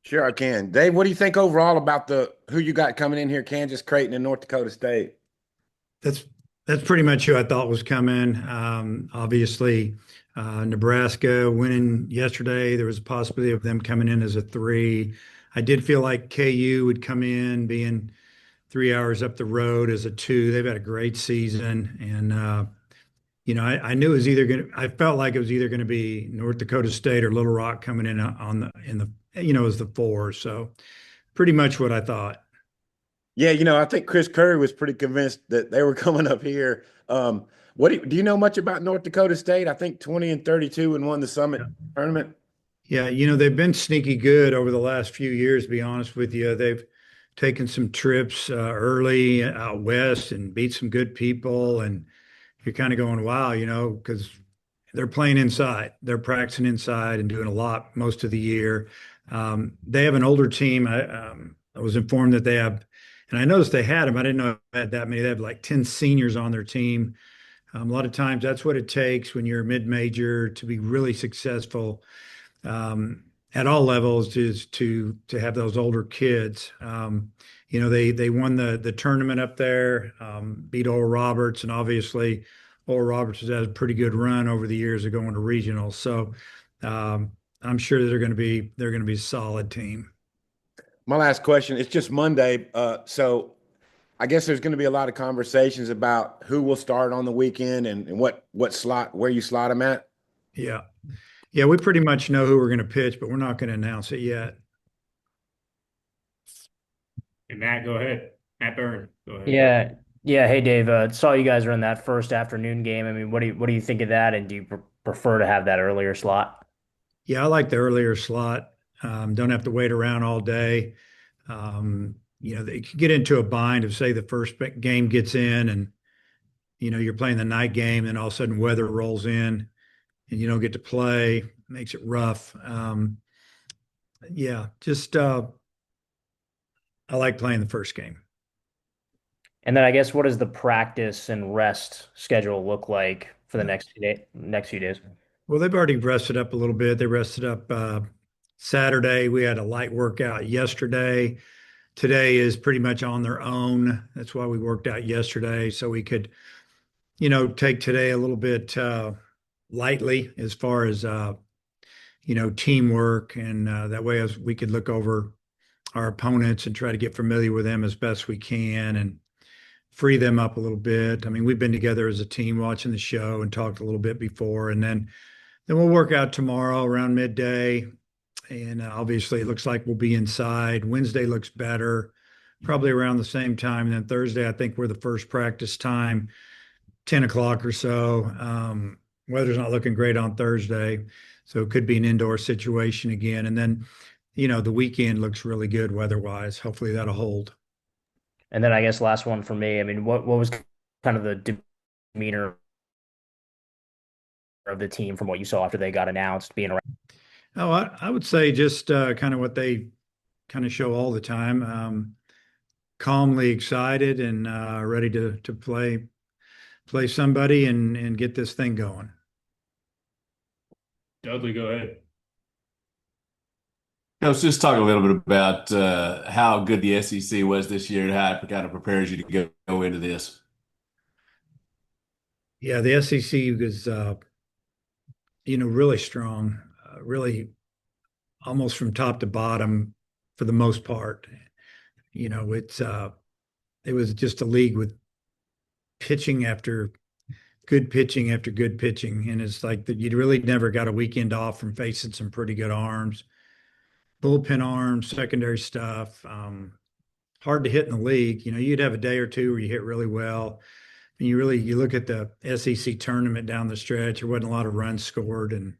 Sure, I can. Dave, what do you think overall about the who you got coming in here, Kansas, Creighton, and North Dakota State? That's that's pretty much who I thought was coming. Obviously, Nebraska winning yesterday. There was a possibility of them coming in as a three. I did feel like KU would come in being 3 hours up the road as a two. They've had a great season, and I knew it was either going. I felt like it was either going to be North Dakota State or Little Rock coming in on the in the as the four. So pretty much what I thought. Yeah, I think Chris Curry was pretty convinced that they were coming up here. Do you know much about North Dakota State? I think 20 and 32 and won the Summit tournament. Yeah, they've been sneaky good over the last few years, to be honest with you. They've taken some trips early out west and beat some good people. And you're kind of going, wow, because they're playing inside. They're practicing inside and doing a lot most of the year. They have an older team. I was informed that they have, and I noticed they had them. I didn't know they had that many. They have like 10 seniors on their team. A lot of times that's what it takes when you're a mid-major to be really successful at all levels is to have those older kids. They won the tournament up there, beat Oral Roberts, and obviously Oral Roberts has had a pretty good run over the years of going to regionals. So I'm sure they're going to be a solid team. My last question, it's just Monday. So I guess there's going to be a lot of conversations about who will start on the weekend and what slot, where you slot them at. Yeah, yeah, we pretty much know who we're going to pitch, but we're not going to announce it yet. And Matt, go ahead. Matt Byrne, go ahead. Yeah, yeah. Hey, Dave. Saw you guys run that first afternoon game. I mean, what do you think of that? And do you prefer to have that earlier slot? Yeah, I like the earlier slot. Don't have to wait around all day. They could get into a bind if, say, the first game gets in and, you're playing the night game and all of a sudden weather rolls in and you don't get to play, makes it rough. Yeah, just I like playing the first game. And then I guess what does the practice and rest schedule look like for the next few days? Well, they've already rested up a little bit. They rested up Saturday. We had a light workout yesterday. Today is pretty much on their own. That's why we worked out yesterday, so we could, take today a little bit lightly as far as teamwork, and that way as we could look over our opponents and try to get familiar with them as best we can and free them up a little bit. I mean, we've been together as a team watching the show and talked a little bit before, and then we'll work out tomorrow around midday. And obviously, it looks like we'll be inside. Wednesday looks better, probably around the same time. And then Thursday, I think we're the first practice time, 10 o'clock or so. Weather's not looking great on Thursday, so it could be an indoor situation again. And then, the weekend looks really good weather-wise. Hopefully that'll hold. And then I guess last one for me. I mean, what was kind of the demeanor of the team from what you saw after they got announced being around? Oh, I would say just kind of what they kind of show all the time. Calmly excited and ready to play somebody and get this thing going. Dudley, go ahead. Let's just talk a little bit about how good the SEC was this year and how it kind of prepares you to go into this. Yeah, the SEC was really strong, really almost from top to bottom for the most part. It was just a league with pitching after good pitching, and it's like that you really never got a weekend off from facing some pretty good arms, bullpen arms, secondary stuff. Hard to hit in the league. You'd have a day or two where you hit really well. And you look at the SEC tournament down the stretch, there wasn't a lot of runs scored, and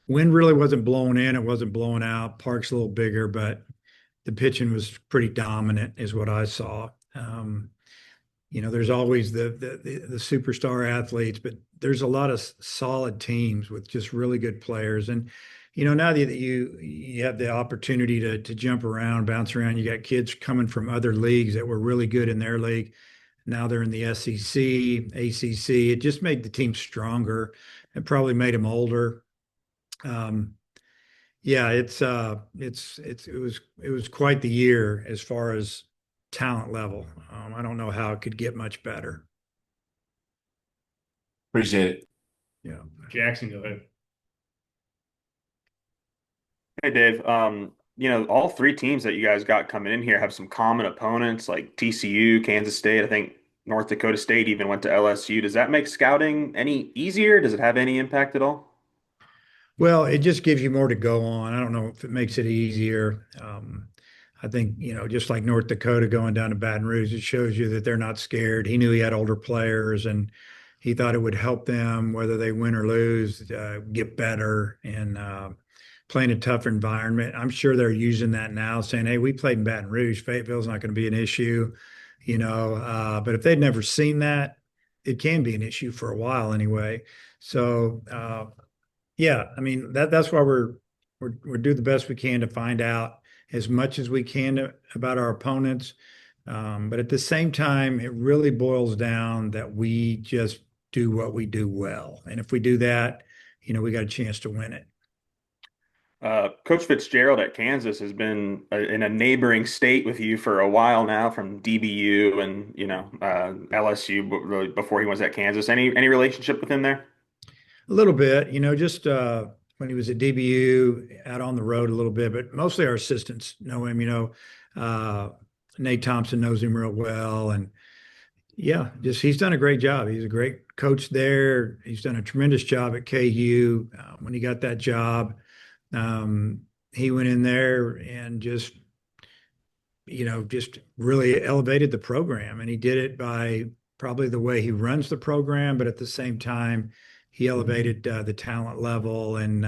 wind really wasn't blowing in, it wasn't blowing out. Park's a little bigger, but the pitching was pretty dominant, is what I saw. There's always the superstar athletes, but there's a lot of solid teams with just really good players. And now that you have the opportunity to jump around, bounce around, you got kids coming from other leagues that were really good in their league. Now they're in the SEC, ACC. It just made the team stronger. It probably made them older. Yeah, it was quite the year as far as talent level. I don't know how it could get much better. Appreciate it. Yeah. Jackson, go ahead. Hey Dave, all three teams that you guys got coming in here have some common opponents like TCU, Kansas State. I think North Dakota State even went to LSU. Does that make scouting any easier? Does it have any impact at all? Well, it just gives you more to go on. I don't know if it makes it easier. I think, just like North Dakota going down to Baton Rouge, it shows you that they're not scared. He knew he had older players and he thought it would help them, whether they win or lose, get better and play in a tougher environment. I'm sure they're using that now, saying, hey, we played in Baton Rouge. Fayetteville's not going to be an issue, but if they'd never seen that, it can be an issue for a while anyway. So, yeah, I mean that's why we're do the best we can to find out as much as we can about our opponents. But at the same time, it really boils down that we just do what we do well, and if we do that, we got a chance to win it. Coach Fitzgerald at Kansas has been in a neighboring state with you for a while now, from DBU and LSU, but really before he was at Kansas. Any relationship with him there? A little bit, just when he was at DBU, out on the road a little bit, but mostly our assistants know him. Nate Thompson knows him real well, and yeah, just he's done a great job. He's a great coach there. He's done a tremendous job at KU. When he got that job, he went in there and just really elevated the program, and he did it by probably the way he runs the program, but at the same time, he elevated the talent level, and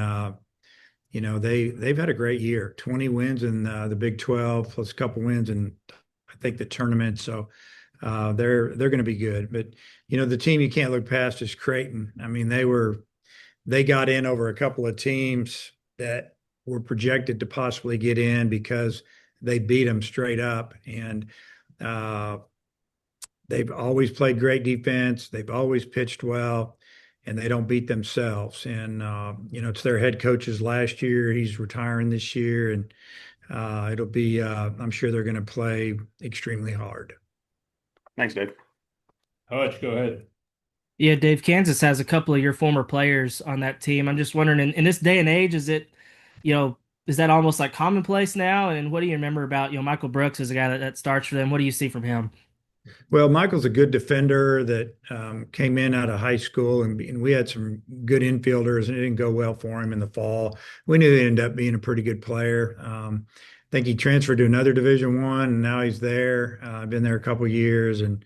they've had a great year. 20 wins in the Big 12, plus a couple wins in I think the tournament. So they're going to be good. But the team you can't look past is Creighton. I mean, they got in over a couple of teams that were projected to possibly get in because they beat them straight up, and they've always played great defense. They've always pitched well, and they don't beat themselves. And it's their head coach's last year. He's retiring this year, and it'll be. I'm sure they're going to play extremely hard. Thanks, Dave. Hutch, go ahead. Yeah, Dave, Kansas has a couple of your former players on that team. I'm just wondering, in this day and age, you know, is that almost like commonplace now? And what do you remember about, Michael Brooks as a guy that starts for them? What do you see from him? Well, Michael's a good defender that came in out of high school, and we had some good infielders, and it didn't go well for him in the fall. We knew he'd end up being a pretty good player. I think he transferred to another Division I, and now he's there. Been there a couple of years, and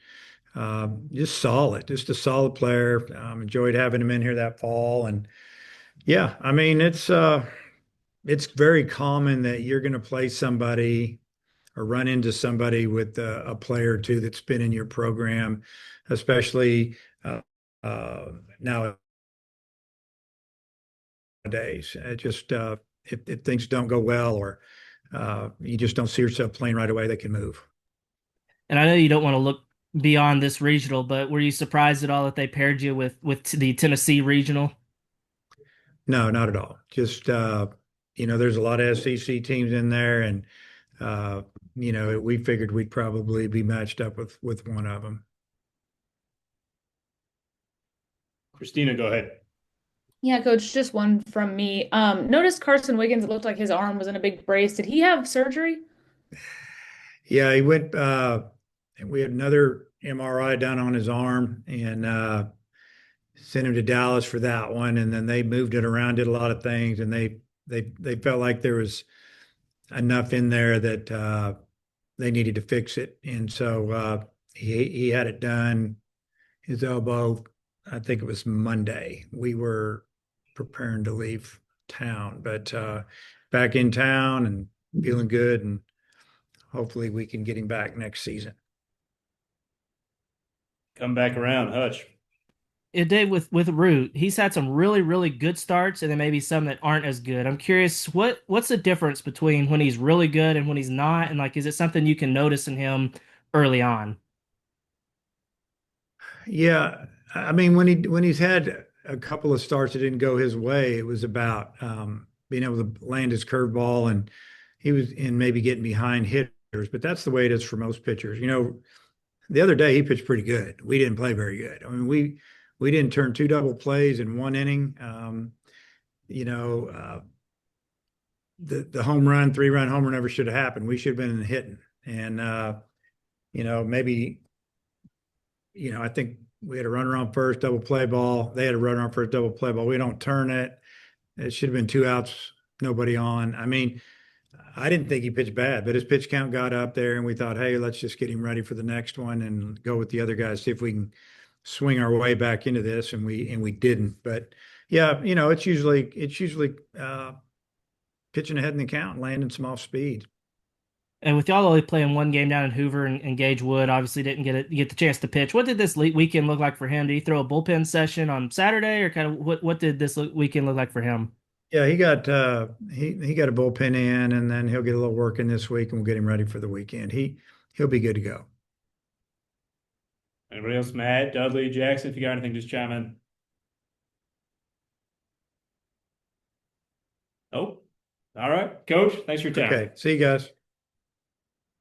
just a solid player. Enjoyed having him in here that fall, and yeah, I mean it's very common that you're going to play somebody or run into somebody with a player or two that's been in your program, especially nowadays. It just if things don't go well or you just don't see yourself playing right away, they can move. And I know you don't want to look beyond this regional, but were you surprised at all that they paired you with the Tennessee regional? No, not at all. Just there's a lot of SEC teams in there, and we figured we'd probably be matched up with one of them. Christina, go ahead. Yeah, coach, just one from me. Noticed Carson Wiggins, it looked like his arm was in a big brace. Did he have surgery? Yeah, he went. We had another MRI done on his arm, and sent him to Dallas for that one. And then they moved it around, did a lot of things, and they felt like there was enough in there that they needed to fix it. And so he had it done. His elbow, I think it was Monday. We were preparing to leave town, but back in town and feeling good, and hopefully we can get him back next season. Come back around, Hutch. Yeah, Dave, with Root, he's had some really, really good starts and then maybe some that aren't as good. I'm curious, what's the difference between when he's really good and when he's not? And is it something you can notice in him early on? Yeah, I mean when he's had a couple of starts that didn't go his way, it was about being able to land his curveball, and he was in maybe getting behind hitters. But that's the way it is for most pitchers. The other day he pitched pretty good. We didn't play very good. I mean, we didn't turn 2 double plays in 1 inning. The home run, 3-run homer never should have happened. We should have been hitting. And maybe, I think we had a runner on first, double play ball. They had a runner on first, double play ball. We don't turn it. It should have been 2 outs, nobody on. I mean, I didn't think he pitched bad, but his pitch count got up there, and we thought, hey, let's just get him ready for the next one and go with the other guys, see if we can swing our way back into this. And we didn't. But yeah, it's usually pitching ahead in the count, landing some off speed. And with y'all only playing 1 game down in Hoover, and Gage Wood obviously didn't get the chance to pitch, what did this weekend look like for him? Did he throw a bullpen session on Saturday, or kind of what did this weekend look like for him? Yeah, he got he got a bullpen in, and then he'll get a little work in this week, and we'll get him ready for the weekend. He'll be good to go. Anybody else? Matt, Dudley, Jackson, if you got anything, just chime in. Oh, all right, Coach. Thanks for your time. Okay, see you guys.